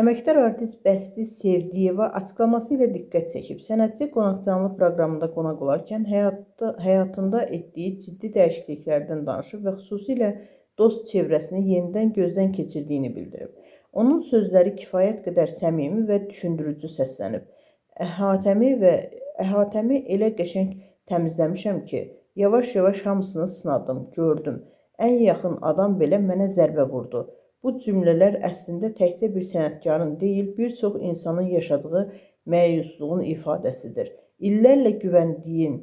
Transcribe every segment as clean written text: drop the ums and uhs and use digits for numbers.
Əməkdar artist Bəsti Sevdiyeva açıqlaması ilə diqqət çəkib. Sənətçi qonaqcanlı proqramında qonaq olarkən həyatında etdiyi ciddi dəyişikliklərdən danışıb və xüsusilə dost çevrəsini yenidən gözdən keçirdiyini bildirib. Onun sözləri kifayət qədər səmimi və düşündürücü səslənib. Əhatəmi elə qəşəng təmizləmişəm ki, yavaş-yavaş hamısını sınadım, gördüm. Ən yaxın adam belə mənə zərbə vurdu. Bu cümlələr əslində təkcə bir sənətkarın deyil, bir çox insanın yaşadığı məyusluğun ifadəsidir. İllərlə güvəndiyin,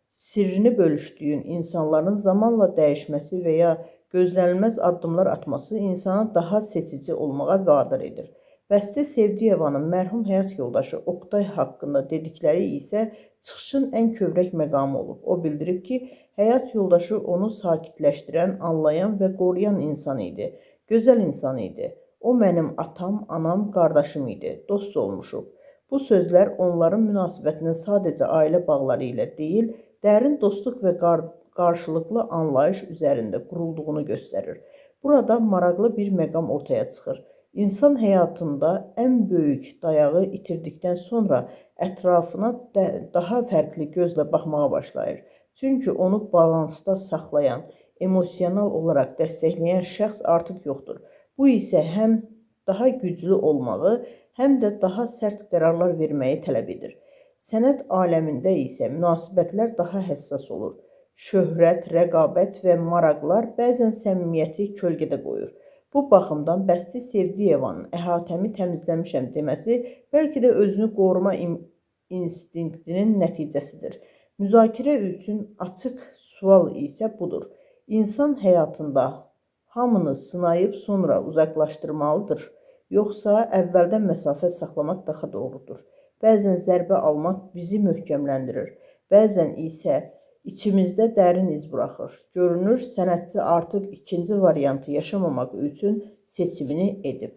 sirrini bölüşdüyün insanların zamanla dəyişməsi və ya gözlənilməz addımlar atması insana daha seçici olmağa vadar edir. Bəsti Sevdiyevanın mərhum həyat yoldaşı Oqtay haqqında dedikləri isə çıxışın ən kövrək məqamı olub. O bildirib ki, həyat yoldaşı onu sakitləşdirən, anlayan və qoruyan insan idi. Gözəl insan idi. O mənim atam, anam, qardaşım idi. Dost olmuşuq. Bu sözlər onların münasibətinin sadəcə ailə bağları ilə deyil, dərin dostluq və qarşılıqlı anlayış üzərində qurulduğunu göstərir. Burada maraqlı bir məqam ortaya çıxır. İnsan həyatında ən böyük dayağı itirdikdən sonra ətrafına daha fərqli gözlə baxmağa başlayır. Çünki onu balansda saxlayan, emosional olaraq dəstəkləyən şəxs artıq yoxdur. Bu isə həm daha güclü olmağı, həm də daha sərt qərarlar verməyi tələb edir. Sənət aləmində isə münasibətlər daha həssas olur. Şöhrət, rəqabət və maraqlar bəzən səmimiyyəti kölgədə qoyur. Bu baxımdan Bəsti Sevdiyevanın əhatəmi təmizləmişəm deməsi bəlkə də özünü qoruma instinktinin nəticəsidir. Müzakirə üçün açıq sual isə budur. İnsan həyatında hamını sınayıb sonra uzaqlaşdırmalıdır, yoxsa əvvəldən məsafə saxlamaq daha doğrudur. Bəzən zərbə almaq bizi möhkəmləndirir, bəzən isə içimizdə dərin iz buraxır. Görünür, sənətçi artıq ikinci variantı yaşamamaq üçün seçimini edib.